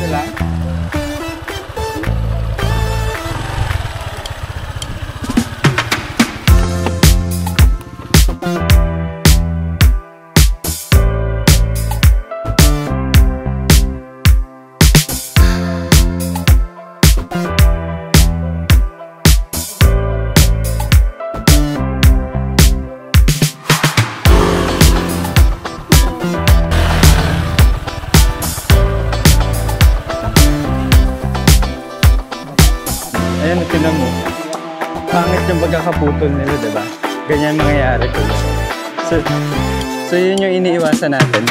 Ito lang. Ayan, tinan mo. Pangit yung pagkakaputol nila, diba? Ganyan mangyayari ko. So yun yung iniiwasan natin.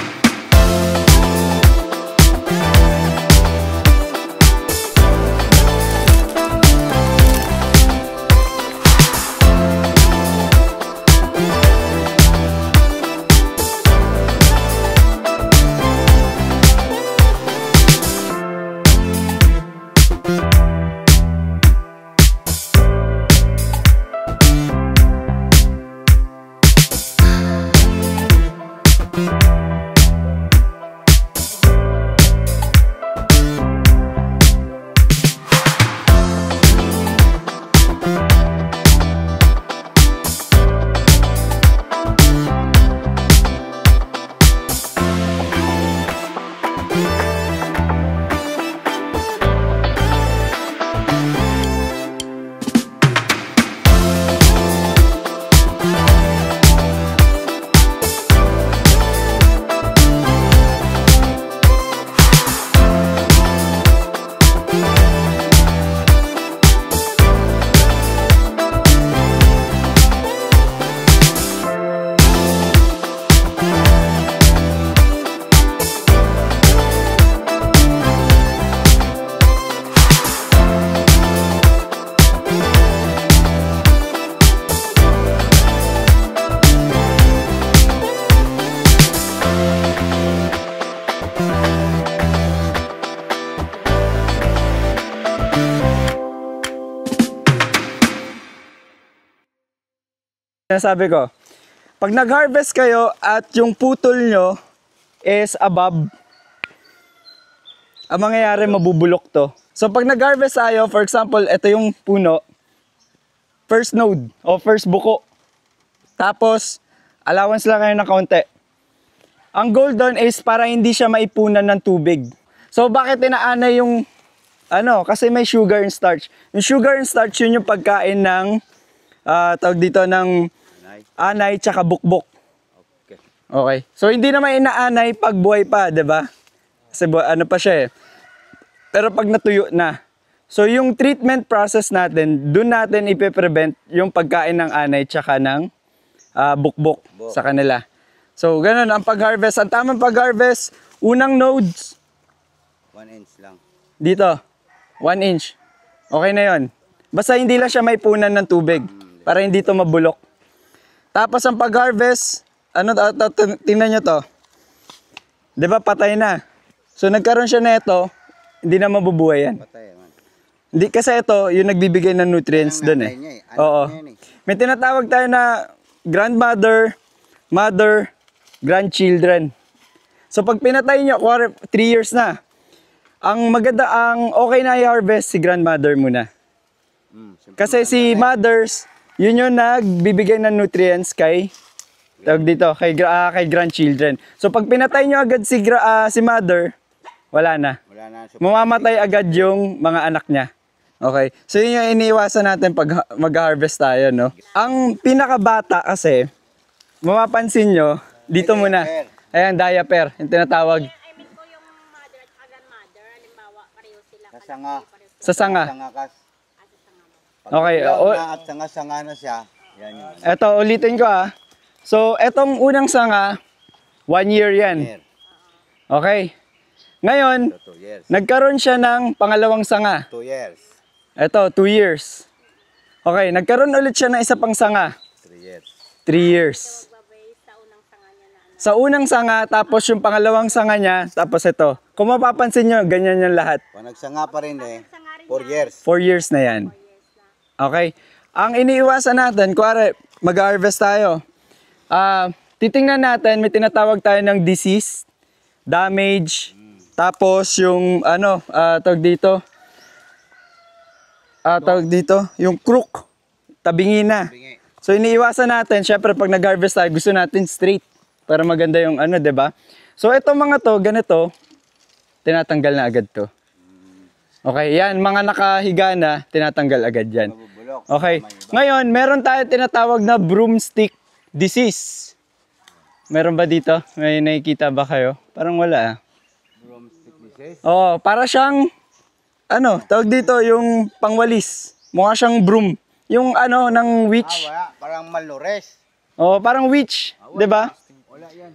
Sabi ko, pag nag-harvest kayo at yung putol nyo is above, ang mangyayari mabubulok to. So pag nag-harvest tayo, for example, ito yung puno, first node o first buko. Tapos, allowance lang kayo ng kaunti. Ang goal doon is para hindi siya maipunan ng tubig. So bakit inaanay yung, kasi may sugar and starch. Yung sugar and starch, yun yung pagkain ng, tawag dito ng anay tsaka bukbok. Okay. So hindi naman inaanay pag buhay pa, 'di ba? Kasi pa siya eh. Pero pag natuyo na. So yung treatment process natin, doon natin ipe-prevent yung pagkain ng anay tsaka ng bukbok sa kanila. So ganun ang pag-harvest. Ang tamang pag-harvest, unang nodes 1 inch lang. Dito. 1 inch. Okay na 'yon. Basta hindi lang siya maipunan ng tubig para hindi to mabulok. Tapos ang pag-harvest, tingnan nyo to. Diba patay na? So nagkaroon siya na ito, hindi na mabubuhay yan. Patay man. Hindi, kasi ito, yung nagbibigay ng nutrients doon eh. Oo. May tinatawag tayo na grandmother, mother, grandchildren. So pag pinatay nyo, 3 years na, ang okay na i-harvest si grandmother muna. Kasi si mothers, yun yung nagbibigay ng nutrients kay grandchildren. So pag pinatay nyo agad si mother, wala na. Mamamatay agad yung mga anak niya. Okay. So yun yung iniiwasan natin pag mag-harvest tayo, no? Ang pinakabata kasi, mapapansin nyo, dito muna. Ayan, diaper, yung tinatawag. I mean ko yung mother at grandmother, halimbawa, pareho sila. Sa sanga. Sa sanga. Okay. At sanga-sanga na siya. Yan yun. Eto, ulitin ko ah. So, etong unang sanga, 1 year yan. Okay. Ngayon, 2 years. nagkaroon siya ng pangalawang sanga. 2 years. Eto, 2 years. Okay, nagkaroon ulit siya ng isa pang sanga. 3 years. 3 years. Sa unang sanga, tapos yung pangalawang sanga niya, tapos ito. Kung mapapansin nyo, ganyan yung lahat. Pag nagsanga pa rin 4 years. 4 years na yan. Okay. Ang iniiwasan natin, kuwari, mag-harvest tayo. Titingnan natin, may tinatawag tayo ng disease, damage, Tapos yung ano, tawag dito, yung crook. Tabingi na. Bingi. So iniiwasan natin, syempre pag nag-harvest tayo, gusto natin straight para maganda yung ano, 'di ba? So itong mga to, ganito, tinatanggal na agad to. Okay, yan, mga nakahiga na, tinatanggal agad yan. Mabubulok. Okay, May iba. ngayon, meron tayo tinatawag na broomstick disease. Meron ba dito? May nakikita ba kayo? Parang wala ah. Broomstick disease. Oo, para siyang, ano, tawag dito, yung pangwalis. Mukha siyang broom. Yung ano, ng witch. Wala. Parang malures. Oo, parang witch, di ba? Wala yan.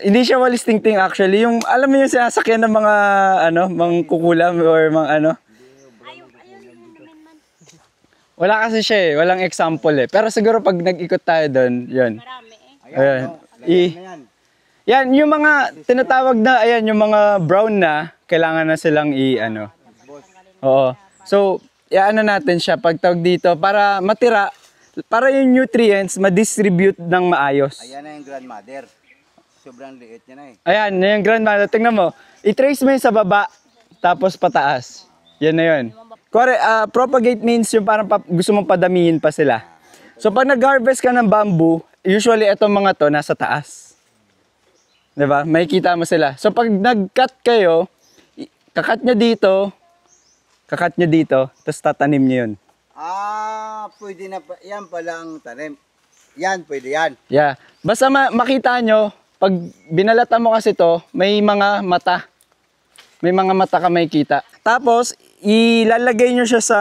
Hindi siya walis tingting actually. Yung, alam mo yung sinasakyan ng mga, ano, mga kukulam or mga ano. Ayaw yung naman man. Wala kasi siya eh, walang example eh. Pero siguro pag nag-ikot tayo doon, yun. Marami eh. Ayan. Ayan. Oh, lagyan na yan. Yan, yung mga tinatawag na, ayan, yung mga brown na, kailangan na silang i-ano. Oo. So, ano natin siya, pagtawag dito, para matira, para yung nutrients ma-distribute ng maayos. Ayan na yung grandmother. Sobrang liit niya na eh. Ayan, yung grandmother, tingnan mo, i-trace mo yun sa baba, tapos pataas. Yan na yun. Propagate means yung parang gusto mong padamihin pa sila. So, pag nag-harvest ka ng bamboo, usually itong mga to nasa taas. Diba? Makikita mo sila. So, pag nag-cut kayo, kakat nyo dito, tapos tatanim nyo yun. Pwede na pa. Yan pala ang tanim. Yan, pwede yan. Yeah. Basta makita nyo, pag binalatan mo kasi to, may mga mata. May mga mata ka makikita. Tapos, ilalagay nyo siya sa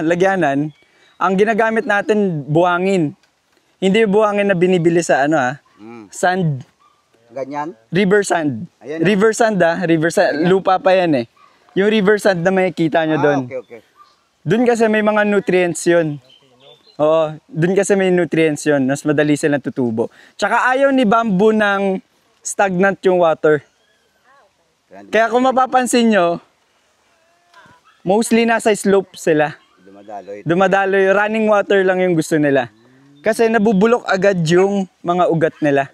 lagyanan. Ang ginagamit natin, buhangin. Hindi buhangin na binibili sa sand. Ganyan. River sand. Ayan, River sand river sand. Lupa pa yan eh. Yung river sand na makikita nyo doon. Okay. Doon kasi may mga nutrients yun. Oo, doon kasi may nutrients yun. Mas madali silang tutubo. Tsaka ayaw ni bamboo ng stagnant yung water. Kaya kung mapapansin nyo, mostly nasa slope sila. Dumadaloy. Dumadaloy, running water lang yung gusto nila. Kasi nabubulok agad yung mga ugat nila.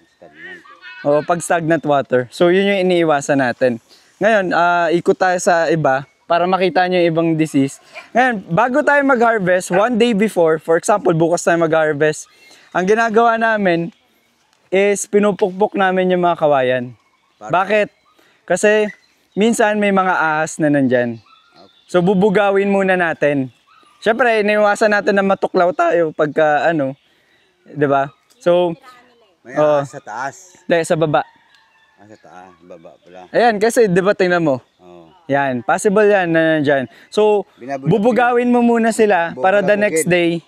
O pag stagnant water. So yun yung iniiwasan natin. Ngayon, ikot tayo sa iba para makita nyo yung ibang disease. Ngayon, bago tayo mag-harvest, one day before, for example, bukas tayo mag-harvest, ang ginagawa namin is pinupukpok namin yung mga kawayan. Bakit? Kasi minsan may mga ahas na nandyan. So bubugawin muna natin. Siyempre, iniwasan natin na matuklaw tayo pagka di ba? So, May ahas sa taas. sa baba. Sa taas. Baba pala. Ayan, kasi di ba tingnan mo? Oo. Yan, possible yan na nandyan. So, bubugawin mo muna sila para the next day.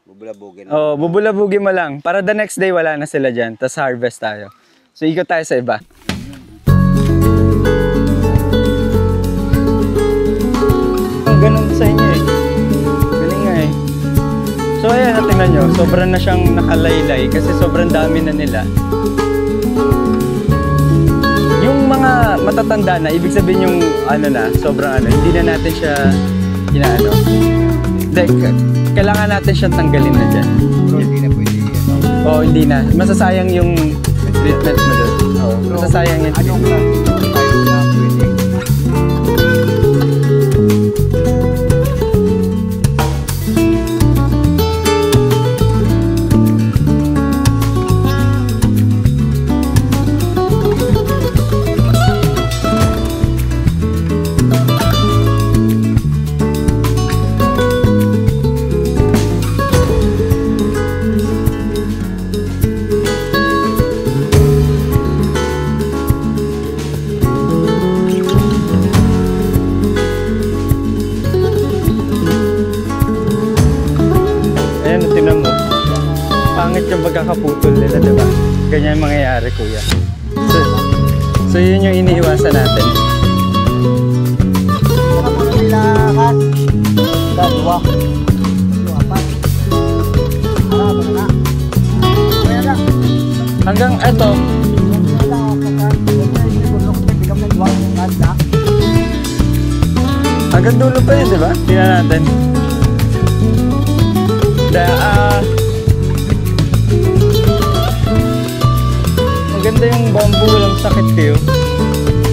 Bubulabugin. Bubulabugin mo lang. Para the next day, wala na sila dyan. Tapos harvest tayo. So, ikot tayo sa iba. Ganun sa inyo eh. Galing nga eh. So, ayan, tingnan nyo. Sobrang na siyang nakalaylay kasi sobrang dami na nila. Yung mga matatanda na, ibig sabihin yung sobrang hindi na natin siya inaano. Kailangan natin siyang tanggalin na dyan. Bro, hindi na pwede yan. Oo, hindi na. Masasayang yung treatment mo doon. Oo, masasayang yung Anong treatment. tayo na pwede? Ayan, tingnan mo. Pangit yung pagkakaputol nila, di ba? Ganyan yung mangyayari, kuya. So yun yung iniiwasan natin. Saka po nilakas. Dalawa. Apat. Marami na. Kaya na. Hanggang eto, hanggang dulo pa yun, di ba? Tingnan natin. Maganda yung bamboo, walang sakit kayo.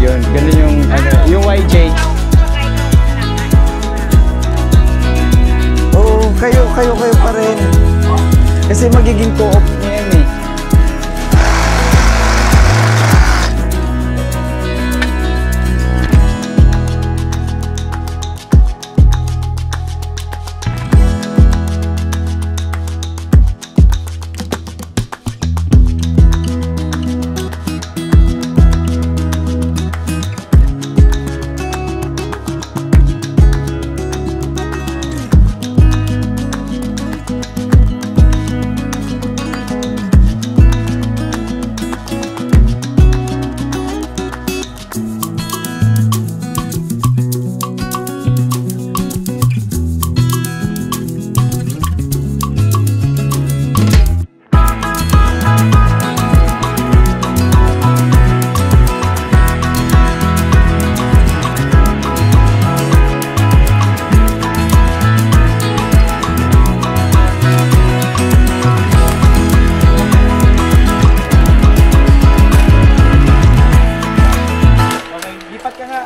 Yun, ganun yung, ano, yung YJ. Oo, kayo pa rin. Kasi magiging co-op niya yan eh. Okay, lipat ka nga.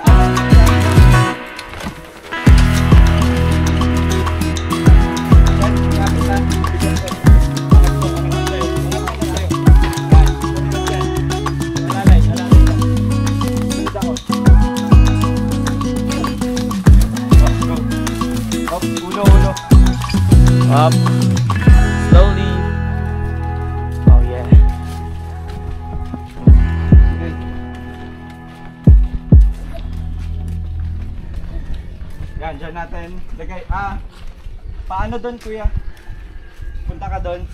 Ulo. Up. Slowly. Oh yeah. Good. Yan, dyan natin. Lagay, paano doon kuya? Punta ka doon.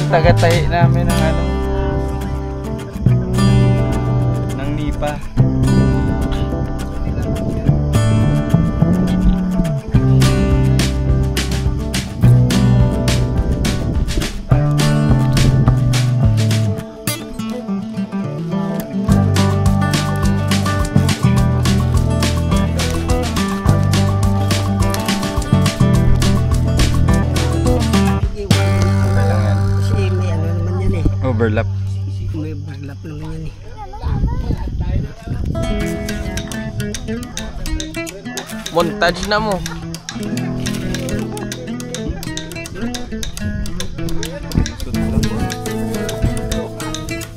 taga-tahi namin ng ano, ng nipa. Kasi may ano naman yan eh. Overlap. May overlap naman yan eh. Montage na mo.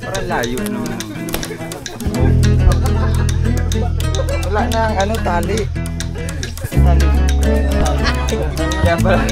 Para layo naman. Wala na ang ano, tali. Tali. Kaya pala.